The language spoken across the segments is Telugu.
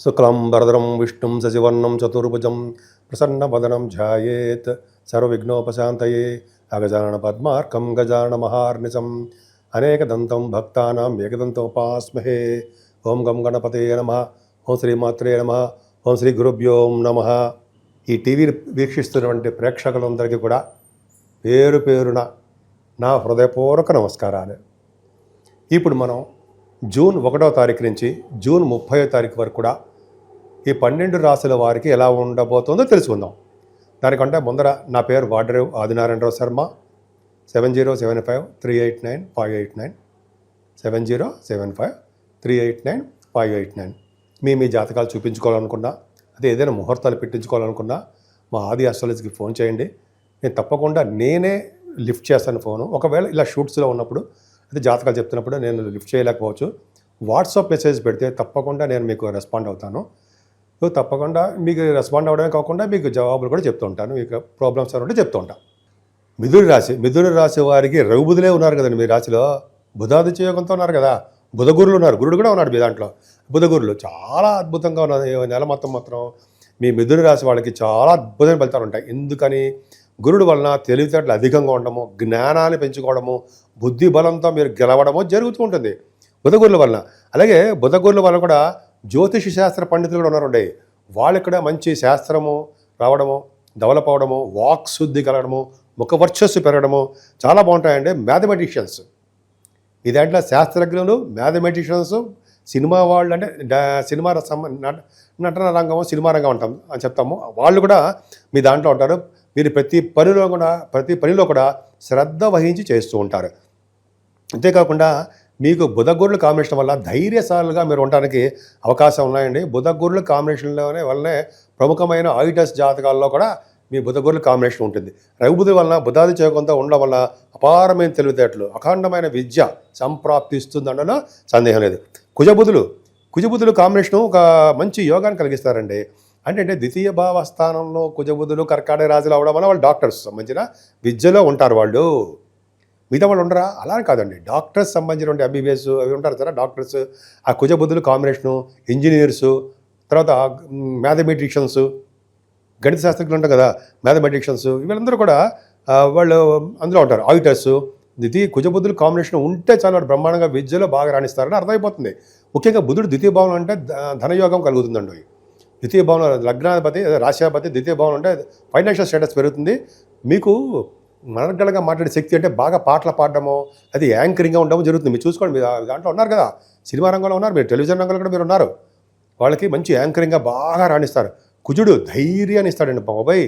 శుక్లాంబరధరం విష్ణుం శశివర్ణం చతుర్భుజం ప్రసన్నవదనం ధ్యాయేత్ సర్వవిఘ్నోపశాంతయే అగజానన పద్మార్కం గజానన మహార్నిశం అనేకదంతం భక్తానాం ఏకదంతోపాస్మహే. ఓం గం గణపతయే నమః. ఓం శ్రీమాత్రే నమః. ఓం శ్రీ గురుభ్యో నమః. ఈ టీవీ వీక్షిస్తున్నటువంటి ప్రేక్షకులందరికీ కూడా పేరు పేరున నా హృదయపూర్వక నమస్కారాలు. ఇప్పుడు మనం జూన్ 1వ తారీఖు నుంచి జూన్ 30వ తారీఖు వరకు కూడా ఈ 12 రాశుల వారికి ఎలా ఉండబోతుందో తెలుసుకుందాం. దానికంటే ముందర నా పేరు వాడరేవు ఆదినారాయణరావు శర్మ. 7075389589 7075389589. మీ జాతకాలు చూపించుకోవాలనుకున్నా, అదే ఏదైనా ముహూర్తాలు పెట్టించుకోవాలనుకున్నా మా ఆది ఆస్ట్రాలజీకి ఫోన్ చేయండి. నేను తప్పకుండా నేనే లిఫ్ట్ చేస్తాను ఫోను. ఒకవేళ ఇలా షూట్స్లో ఉన్నప్పుడు, అదే జాతకాలు చెప్తున్నప్పుడు నేను లిఫ్ట్ చేయలేకపోవచ్చు, వాట్సాప్ మెసేజ్ పెడితే తప్పకుండా నేను మీకు రెస్పాండ్ అవుతాను. సో తప్పకుండా మీకు రెస్పాండ్ అవ్వడమే కాకుండా మీకు జవాబులు కూడా చెప్తూ ఉంటాను. మీకు ప్రాబ్లమ్స్ ఉంటే చెప్తూ ఉంటాను. మిథున రాశి వారికి రఘుబుధులే ఉన్నారు కదండి. మీ రాశిలో బుధాదిత్య యోగంతో ఉన్నారు కదా, బుధగురులు ఉన్నారు, గురుడు కూడా ఉన్నాడు మీ దాంట్లో. బుధగురులు చాలా అద్భుతంగా ఉన్నది. నెల మాత్రం మీ మిథున రాశి వాళ్ళకి చాలా అద్భుతమైన ఫలితాలు ఉంటాయి. ఎందుకని? గురుడు వలన తెలివితేటలు అధికంగా ఉండడము, జ్ఞానాన్ని పెంచుకోవడము, బుద్ధి బలంతో మీరు గెలవడము జరుగుతూ ఉంటుంది బుధగురుల వలన. అలాగే బుధగురుల వలన కూడా జ్యోతిష శాస్త్ర పండితులు కూడా ఉన్నారండి. వాళ్ళకి కూడా మంచి శాస్త్రము రావడము, డెవలప్ అవ్వడము, వాక్ శుద్ధి కలగడము, ముఖ వర్చస్సు పెరగడము చాలా బాగుంటాయండి. మ్యాథమెటిషియన్స్ ఈ దాంట్లో శాస్త్రజ్ఞులు, మ్యాథమెటిషియన్స్, సినిమా వాళ్ళు అంటే సినిమా నటన రంగము, సినిమా రంగం అంటాం అని చెప్తాము. వాళ్ళు కూడా మీ దాంట్లో ఉంటారు. మీరు ప్రతి పనిలో కూడా శ్రద్ధ వహించి చేస్తూ ఉంటారు. అంతేకాకుండా మీకు బుధగురుల కాంబినేషన్ వల్ల ధైర్యశాలుగా మీరు ఉండడానికి అవకాశం ఉన్నాయండి. బుధగురుల కాంబినేషన్లోనే వల్లనే ప్రముఖమైన ఆయిటస్ జాతకాల్లో కూడా మీ బుధగురుల కాంబినేషన్ ఉంటుంది. రఘుబుధి వలన, బుధాది యోగంతో ఉండడం వల్ల అపారమైన తెలివితేటలు, అఖండమైన విద్య సంప్రాప్తిస్తుంది అనడంలో సందేహం లేదు. కుజబుధులు కాంబినేషను ఒక మంచి యోగాన్ని కలిగిస్తారండి. అంటే ద్వితీయ భావస్థానంలో కుజబుధులు కర్కాటక రాశిలో అవడం వల్ల వాళ్ళు డాక్టర్స్ సంబంధించిన విద్యలో ఉంటారు. వాళ్ళు మిగతా వాళ్ళు ఉండరా? అలా కాదండి. డాక్టర్స్ సంబంధించిన ఎంబీబీఎస్ అవి ఉంటారు కదా డాక్టర్స్. ఆ కుజబుధులు కాంబినేషను, ఇంజనీర్సు, తర్వాత మ్యాథమెటిషియన్స్, గణిత శాస్త్రజ్ఞులు ఉంటారు కదా, మ్యాథమెటిషియన్స్, వీళ్ళందరూ కూడా వాళ్ళు అందులో ఉంటారు. ఆడిటర్స్. కుజబుధులు కాంబినేషన్ ఉంటే చాలా బ్రహ్మాండంగా విద్యలో బాగా రాణిస్తారని అర్థమైపోతుంది. ముఖ్యంగా బుధుడు ద్వితీయ భావం అంటే ధనయోగం కలుగుతుందండి. ద్వితీయ భావంలో లగ్నాధిపతి, రాశ్యాధిపతి ద్వితీయ భావం అంటే ఫైనాన్షియల్ స్టేటస్ పెరుగుతుంది. మీకు మనగడగా మాట్లాడే శక్తి అంటే బాగా పాటలు పాడడము, అది యాంకరింగ్గా ఉండడం జరుగుతుంది. మీరు చూసుకోండి, మీరు దాంట్లో ఉన్నారు కదా, సినిమా రంగంలో ఉన్నారు, మీరు టెలివిజన్ రంగంలో కూడా మీరు ఉన్నారు. వాళ్ళకి మంచి యాంకరింగ్గా బాగా రాణిస్తారు. కుజుడు ధైర్యాన్ని ఇస్తాడండి బాబాయ్.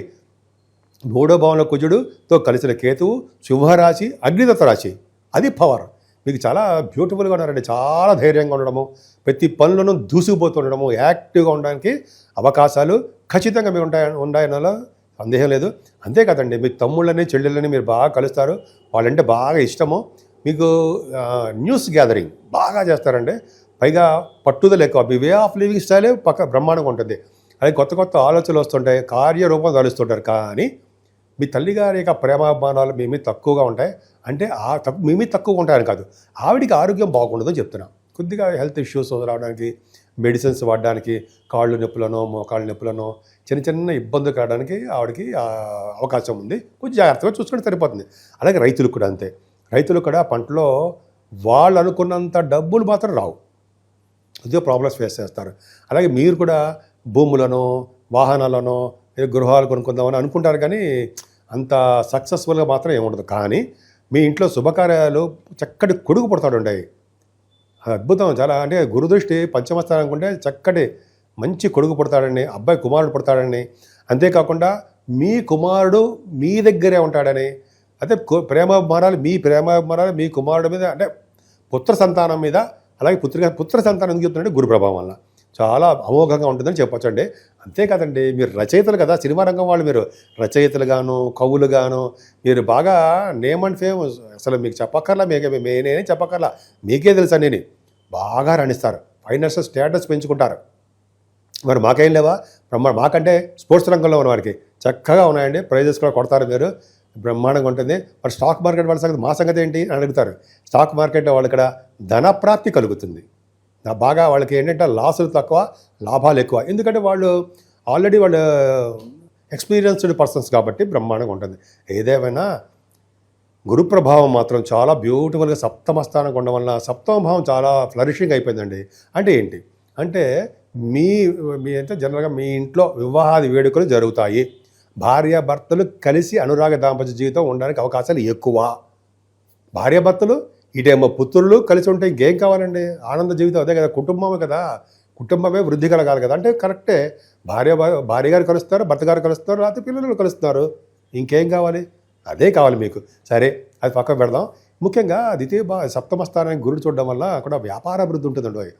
3వ భావంలో కుజుడుతో కలిసిన కేతువు, సింహరాశి, అగ్నిదత్త రాశి, అది పవర్. మీకు చాలా బ్యూటిఫుల్గా ఉన్నారండి. చాలా ధైర్యంగా ఉండడము, ప్రతి పనులను దూసుకుపోతుండడము, యాక్టివ్గా ఉండడానికి అవకాశాలు ఖచ్చితంగా మీరు ఉన్నాయనలో సందేహం లేదు. అంతేకాదండి, మీ తమ్ముళ్ళని చెల్లెళ్ళని మీరు బాగా కలుస్తారు. వాళ్ళంటే బాగా ఇష్టము. మీకు న్యూస్ గ్యాదరింగ్ బాగా చేస్తారండి. పైగా పట్టుదల ఎక్కువ. మీ వే ఆఫ్ లివింగ్ స్టైలే బ్రహ్మాండంగా ఉంటుంది. అది కొత్త ఆలోచనలు వస్తుంటాయి, కార్యరూపం తలుస్తుంటారు. కానీ మీ తల్లిగారి యొక్క ప్రేమాభిమానాలు మీ మీద తక్కువగా ఉంటాయి. అంటే మీ మీద తక్కువగా ఉంటాయని కాదు, ఆవిడికి ఆరోగ్యం బాగుండదని చెప్తున్నాను. కొద్దిగా హెల్త్ ఇష్యూస్ రావడానికి, మెడిసిన్స్ వాడడానికి, కాళ్ళు నొప్పులను, మోకాళ్ళ నొప్పులను, చిన్న ఇబ్బందులు కావడానికి ఆవిడకి అవకాశం ఉంది. కొంచెం జాగ్రత్తగా చూసుకుంటే సరిపోతుంది. అలాగే రైతులకు కూడా అంతే. రైతులు కూడా పంటలో వాళ్ళు అనుకున్నంత డబ్బులు మాత్రం రావు, ఇదే ప్రాబ్లమ్స్ ఫేస్ చేస్తారు. అలాగే మీరు కూడా భూములను, వాహనాలను, గృహాలు కొనుక్కుందామని అనుకుంటారు, కానీ అంత సక్సెస్ఫుల్గా మాత్రం ఏముండదు. కానీ మీ ఇంట్లో శుభకార్యాలు చక్కటి కొడుకు పుడతాడుండే, అద్భుతం. చాలా అంటే గురుదృష్టి పంచమస్థానం అనుకుంటే చక్కటి మంచి కొడుకు పుడతాడని, అబ్బాయి కుమారుడు పుడతాడని, అంతేకాకుండా మీ కుమారుడు మీ దగ్గరే ఉంటాడని, అయితే ప్రేమాభిమానాలు మీ కుమారుడు మీద, అంటే పుత్ర సంతానం మీద. అలాగే పుత్ర సంతానం ఎందుకు చెప్తుందంటే గురు ప్రభావం వల్ల చాలా అమోఘంగా ఉంటుందని చెప్పొచ్చండి. అంతేకాదండి, మీరు రచయితలు కదా, సినిమా రంగం వాళ్ళు, మీరు రచయితలుగాను, కవులుగాను మీరు బాగా నేమ్ అండ్ ఫేమ్. అసలు మీకు చెప్పక్కర్లా, నేనే చెప్పక్కర్లా, మీకే తెలుసా. నేను బాగా రాణిస్తారు, ఫైనాన్షియల్ స్టేటస్ పెంచుకుంటారు. మరి మాకేం లేవా? మాకంటే స్పోర్ట్స్ రంగంలో ఉన్న వారికి చక్కగా ఉన్నాయండి. ప్రైజెస్ కూడా కొడతారు మీరు, బ్రహ్మాండంగా ఉంటుంది. మరి స్టాక్ మార్కెట్ వాళ్ళ సంగతి, మా సంగతి ఏంటి అని అడుగుతారు. స్టాక్ మార్కెట్లో వాళ్ళు ఇక్కడ ధనప్రాప్తి కలుగుతుంది. బాగా వాళ్ళకి ఏంటంటే లాసులు తక్కువ, లాభాలు ఎక్కువ. ఎందుకంటే వాళ్ళు ఆల్రెడీ వాళ్ళు ఎక్స్పీరియన్స్డ్ పర్సన్స్ కాబట్టి బ్రహ్మాండంగా ఉంటుంది. ఏదేమైనా గురు ప్రభావం మాత్రం చాలా బ్యూటిఫుల్గా సప్తమ స్థానంగా ఉండడం వల్ల సప్తమ భావం చాలా ఫ్లరిషింగ్ అయిపోయిందండి. అంటే ఏంటి అంటే మీ మీ అంటే జనరల్గా మీ ఇంట్లో వివాహాది వేడుకలు జరుగుతాయి. భార్యాభర్తలు కలిసి అనురాగ దాంపత్య జీవితం ఉండడానికి అవకాశాలు ఎక్కువ. భార్యాభర్తలు ఇటేమో పుత్రులు కలిసి ఉంటే ఇంకేం కావాలండి? ఆనంద జీవితం అదే కదా, కుటుంబమే కదా. కుటుంబమే వృద్ధి కలగాలి కదా. అంటే కరెక్టే, భార్య గారు కలుస్తారు, భర్త గారు కలుస్తారు, లేకపోతే పిల్లలు కలుస్తారు. ఇంకేం కావాలి? అదే కావాలి మీకు. సరే, అది పక్కకు పెడదాం. ముఖ్యంగా సప్తమ స్థానానికి గురుడు చూడడం వల్ల కూడా వ్యాపార అభివృద్ధి ఉంటుందండి.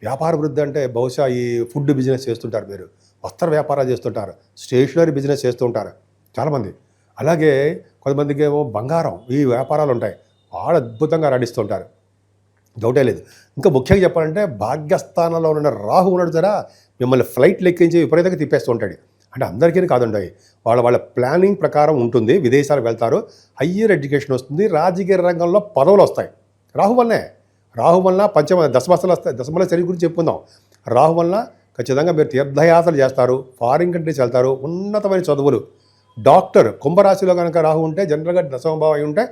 వ్యాపార వృద్ధి అంటే బహుశా ఈ ఫుడ్ బిజినెస్ చేస్తుంటారు, మీరు వస్త్ర వ్యాపారాలు చేస్తుంటారు, స్టేషనరీ బిజినెస్ చేస్తూ ఉంటారు చాలామంది. అలాగే కొంతమందికి ఏమో బంగారం ఈ వ్యాపారాలు ఉంటాయి, వాళ్ళు అద్భుతంగా రాణిస్తుంటారు, డౌటే లేదు. ఇంకా ముఖ్యంగా చెప్పాలంటే భాగ్యస్థానంలో ఉన్న రాహు ఉన్నాడు జరా, మిమ్మల్ని ఫ్లైట్ లెక్కించి విపరీతంగా తిప్పేస్తూ ఉంటాడు. అంటే అందరికీ కాదండి, వాళ్ళ ప్లానింగ్ ప్రకారం ఉంటుంది. విదేశాలకు వెళ్తారు, హయ్యర్ ఎడ్యుకేషన్ వస్తుంది, రాజకీయ రంగంలో పదవులు వస్తాయి. రాహు వల్ల దశమస్తలు వస్తాయి. దశమల శని గురించి చెప్పుకుందాం. రాహు వల్ల ఖచ్చితంగా మీరు తీర్థయాత్రలు చేస్తారు, ఫారిన్ కంట్రీస్ వెళ్తారు, ఉన్నతమైన చదువులు. డాక్టర్ కుంభరాశిలో కనుక రాహు ఉంటే, జనరల్గా దశమభావం అయి ఉంటే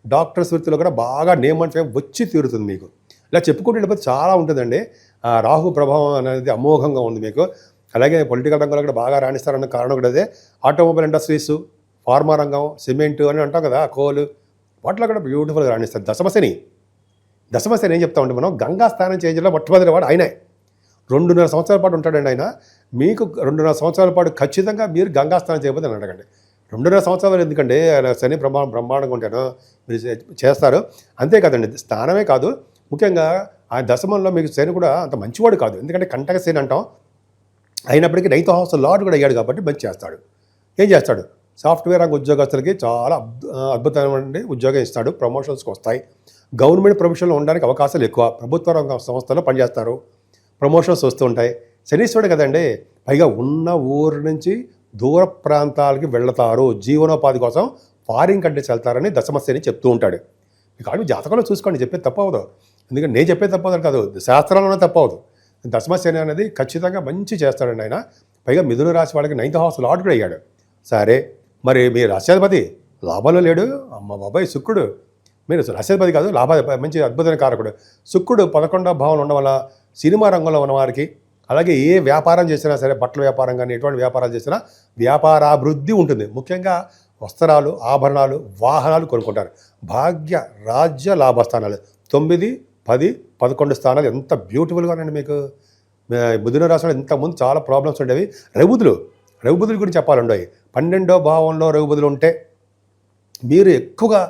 డాక్టర్స్ వృత్తిలో కూడా బాగా నేమ్ అండ్ ఫేమ్ వచ్చి తీరుతుంది మీకు. ఇలా చెప్పుకుంటూ వెళ్ళిపోతే చాలా ఉంటుందండి. రాహు ప్రభావం అనేది అమోఘంగా ఉంది మీకు. అలాగే పొలిటికల్ రంగంలో కూడా బాగా రాణిస్తారన్న కారణం కూడా అదే. ఆటోమొబైల్ ఇండస్ట్రీస్, ఫార్మా రంగం, సిమెంట్ అని అంటాం కదా, కోల్, వాటిలో కూడా బ్యూటిఫుల్గా రాణిస్తారు. దశమశని ఏం చెప్తా ఉంటే మనం గంగా స్థానం చేంజ్లో మొట్టమొదటి వాడు ఆయనే. 2.5 సంవత్సరాల పాటు ఉంటాడండి ఆయన. మీకు 2.5 సంవత్సరాల పాటు ఖచ్చితంగా మీరు గంగా స్నానం చేయకపోతే అని అడగండి. 2.5 సంవత్సరాలు ఎందుకంటే ఆయన శని బ్రహ్మాండంగా ఉంటాను, మీరు చేస్తారు. అంతేకాదండి, స్నానమే కాదు, ముఖ్యంగా ఆ దశమంలో మీకు శని కూడా అంత మంచివాడు కాదు. ఎందుకంటే కంటక శని అంటాం, అయినప్పటికీ 9th హౌస్ లార్డ్ కూడా అయ్యాడు కాబట్టి మంచి చేస్తాడు. ఏం చేస్తాడు? సాఫ్ట్వేర్ రంగ ఉద్యోగస్తులకి చాలా అద్భుతమైన ఉద్యోగం ఇస్తాడు, ప్రమోషన్స్కి వస్తాయి. గవర్నమెంట్ ప్రొఫెషన్లో ఉండడానికి అవకాశాలు ఎక్కువ. ప్రభుత్వ రంగ సంస్థల్లో పనిచేస్తారు, ప్రమోషన్స్ వస్తూ ఉంటాయి. శనీశ్వరుడు కదండి, పైగా ఉన్న ఊరు నుంచి దూర ప్రాంతాలకి వెళ్తారు, జీవనోపాధి కోసం ఫారిన్ కంట్రీస్ వెళ్తారని దశమశని చెప్తూ ఉంటాడు. మీకు ఆడు జాతకంలో చూసుకోండి, చెప్పేది తప్పవదు. ఎందుకంటే నేను చెప్పేది తప్పవదు కాదు, శాస్త్రాల్లోనే తప్పవదు. దశమశని అనేది ఖచ్చితంగా మంచి చేస్తాడండి ఆయన. పైగా మిథున రాశి వాళ్ళకి 9th హౌస్ లార్డ్ కూడా అయ్యాడు. సరే, మరి మీ రాష్ట్రాధిపతి లాభంలో లేడు, అమ్మ బాబాయ్ శుక్రుడు. మీరు రాష్ట్రాధిపతి కాదు, మంచి అద్భుతమైన కారకుడు శుక్రుడు 11వ భావంలో ఉండడం వల్ల సినిమా రంగంలో ఉన్నవారికి, అలాగే ఏ వ్యాపారం చేసినా సరే, బట్టల వ్యాపారం కానీ ఎటువంటి వ్యాపారాలు చేసినా వ్యాపారాభివృద్ధి ఉంటుంది. ముఖ్యంగా వస్త్రాలు, ఆభరణాలు, వాహనాలు కొనుక్కుంటారు. భాగ్య రాజ్య లాభస్థానాలు 9, 10, 11 స్థానాలు ఎంత బ్యూటిఫుల్గా ఉన్నాయండి మీకు. మిథున రాశిలో ఇంతకుముందు చాలా ప్రాబ్లమ్స్ ఉండేవి. రఘుబుధుల గురించి చెప్పాలండి. 12వ భావంలో రఘుబుధులు ఉంటే మీరు ఎక్కువగా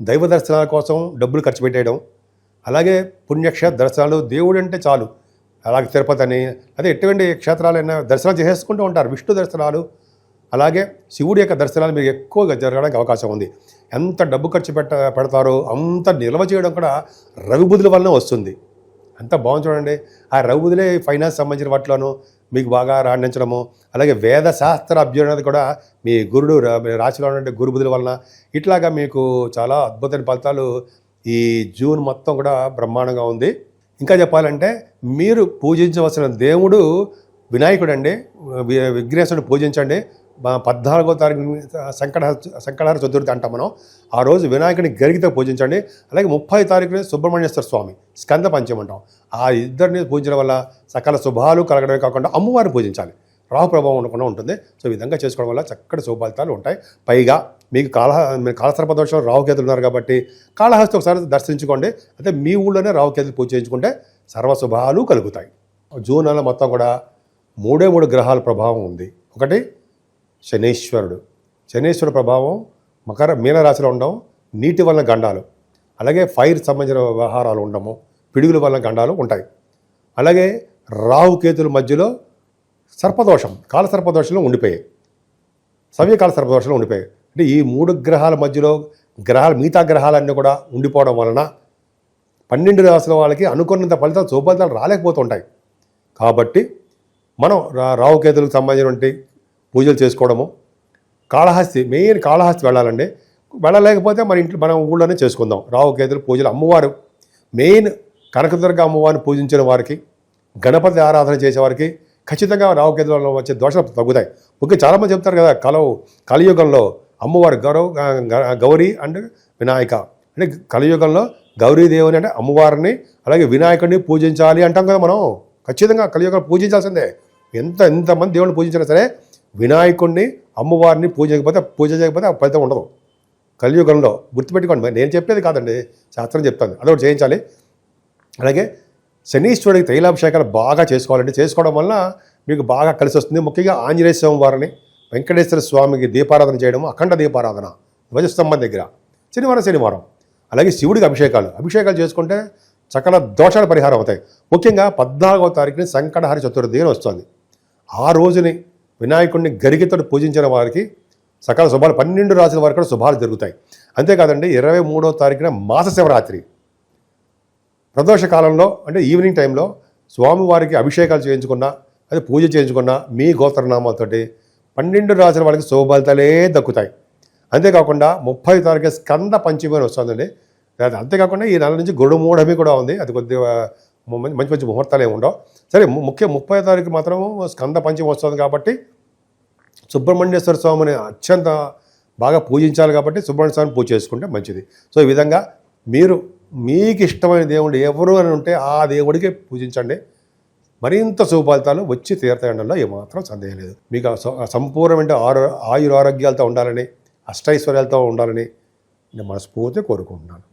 దైవ దర్శనాల కోసం డబ్బులు ఖర్చు పెట్టేయడం, అలాగే పుణ్యక్షేత్ర దర్శనాలు, దేవుడు అంటే చాలు, అలాగే తిరుపతి అని అదే ఎటువంటి క్షేత్రాలైనా దర్శనాలు చేసేసుకుంటూ ఉంటారు. విష్ణు దర్శనాలు, అలాగే శివుడి యొక్క దర్శనాలు మీకు ఎక్కువగా జరగడానికి అవకాశం ఉంది. ఎంత డబ్బు ఖర్చు పెడతారో అంత నిల్వ చేయడం కూడా రఘుబుధుల వల్లనే వస్తుంది. అంత బాగుంది చూడండి. ఆ రఘుబుధులే ఫైనాన్స్ సంబంధించిన వాటిలోనూ మీకు బాగా రాణించడము, అలాగే వేదశాస్త్ర అభ్యున్నది కూడా మీ గురుడు రాశిలో ఉన్నటువంటి గురుబుధుల వలన ఇట్లాగా మీకు చాలా అద్భుతమైన ఫలితాలు ఈ జూన్ మొత్తం కూడా బ్రహ్మాండంగా ఉంది. ఇంకా చెప్పాలంటే మీరు పూజించవలసిన దేవుడు వినాయకుడు అండి. విఘ్నేశ్వరుడు పూజించండి. 14వ తారీఖు సంకటహర చతుర్థి అంటాం మనం. ఆ రోజు వినాయకుడిని గరిగితో పూజించండి. అలాగే 30వ తారీఖున సుబ్రహ్మణ్యేశ్వర స్వామి స్కంద పంచం అంటాం. ఆ ఇద్దరిని పూజించడం వల్ల సకల శుభాలు కలగడమే కాకుండా అమ్మవారిని పూజించాలి, రాహు ప్రభావం ఉండకుండా ఉంటుంది. సో ఈ విధంగా చేసుకోవడం వల్ల చక్కటి శుభఫలితాలు ఉంటాయి. పైగా మీకు కాలసర్పదోషంలో రాహుకేతులు ఉన్నారు కాబట్టి కాళహస్తి ఒకసారి దర్శించుకోండి. అయితే మీ ఊళ్ళోనే రాహుకేతులు పూజ చేయించుకుంటే సర్వశుభాలు కలుగుతాయి. జూన్ నెల మొత్తం కూడా 3 గ్రహాల ప్రభావం ఉంది. ఒకటి శనీశ్వర ప్రభావం మీనరాశిలో ఉండడం, నీటి వలన గండాలు, అలాగే ఫైర్ సంబంధించిన వ్యవహారాలు ఉండము, పిడుగుల వలన గండాలు ఉంటాయి. అలాగే రాహుకేతుల మధ్యలో సర్పదోషం, కాలసర్పదోషంలో ఉండిపోయాయి, సవ్యకాల సర్పదోషంలో ఉండిపోయాయి. అంటే ఈ 3 గ్రహాల మధ్యలో మిగతా గ్రహాలన్నీ కూడా ఉండిపోవడం వలన 12 రాశుల వాళ్ళకి అనుకున్నంత శుభఫలితాలు రాలేకపోతుంటాయి. కాబట్టి మనం రాహుకేతులకు సంబంధించినటువంటి పూజలు చేసుకోవడము, మెయిన్ కాళహస్తి వెళ్ళాలండి. వెళ్ళలేకపోతే మన ఊళ్ళోనే చేసుకుందాం రాహుకేతుల పూజలు. అమ్మవారు మెయిన్ కనకదుర్గ అమ్మవారిని పూజించిన వారికి, గణపతి ఆరాధన చేసేవారికి ఖచ్చితంగా రాహుకేతువులలో వచ్చే దోషాలు తగ్గుతాయి. ముఖ్యంగా చాలామంది చెప్తారు కదా, కలియుగంలో అమ్మవారు గౌరీ అండ్ వినాయక అంటే కలియుగంలో గౌరీదేవిని అంటే అమ్మవారిని అలాగే వినాయకుడిని పూజించాలి అంటాం కదా మనం. ఖచ్చితంగా కలియుగంలో పూజించాల్సిందే. ఎంతమంది దేవుడిని పూజించినా సరే వినాయకుడిని అమ్మవారిని పూజ చేయకపోతే ఆ ఫలితం ఉండదు కలియుగంలో. గుర్తుపెట్టుకోండి, నేను చెప్పేది కాదండి, శాస్త్రం చెప్తాను, అదొకటి చేయించాలి. అలాగే శనీశ్వరుడికి తైలాభిషేకాలు బాగా చేసుకోవాలండి. చేసుకోవడం వల్ల మీకు బాగా కలిసి వస్తుంది. ముఖ్యంగా ఆంజనేయ స్వామి వారిని, వెంకటేశ్వర స్వామికి దీపారాధన చేయడం, అఖండ దీపారాధన ధ్వజస్తంభం దగ్గర శనివారం. అలాగే శివుడికి అభిషేకాలు చేసుకుంటే సకల దోషాల పరిహారం అవుతాయి. ముఖ్యంగా 14వ తారీఖుని సంకటహర చతుర్థి అని వస్తుంది. ఆ రోజుని వినాయకుడిని గరికెతో పూజించిన వారికి సకల శుభాలు, 12 రాసుల వారికి కూడా శుభాలు జరుగుతాయి. అంతేకాదండి, 23వ తారీఖున మాస శివరాత్రి ప్రదోష కాలంలో అంటే ఈవినింగ్ టైంలో స్వామివారికి అభిషేకాలు చేయించుకున్నా, అది పూజ చేయించుకున్నా మీ గోత్రనామాలతోటి 12 రాసుల వాళ్ళకి శుభఫలితాలే దక్కుతాయి. అంతేకాకుండా 30వ తారీఖు స్కంద పంచమి అని వస్తుందండి. అంతేకాకుండా ఈ నెల నుంచి గురుమూఢమి కూడా ఉంది. అది కొద్దిగా మంచి ముహూర్తాలు ఏమి ఉండవు. సరే, 30వ తారీఖు మాత్రం స్కంద పంచమి వస్తుంది కాబట్టి సుబ్రహ్మణ్యేశ్వర స్వామిని అత్యంత బాగా పూజించాలి కాబట్టి సుబ్రహ్మణ్య స్వామిని పూజ చేసుకుంటే మంచిది. సో ఈ విధంగా మీరు మీకు ఇష్టమైన దేవుడు ఎవరు అని ఉంటే ఆ దేవుడికి పూజించండి. మరింత శుభఫలితాలు వచ్చి తీర్థంలో ఏమాత్రం సందేహం లేదు. మీకు సంపూర్ణమైన ఆయురారోగ్యాలతో ఉండాలని, అష్టైశ్వర్యాలతో ఉండాలని నేను మనస్ఫూర్తిగా కోరుకుంటున్నాను.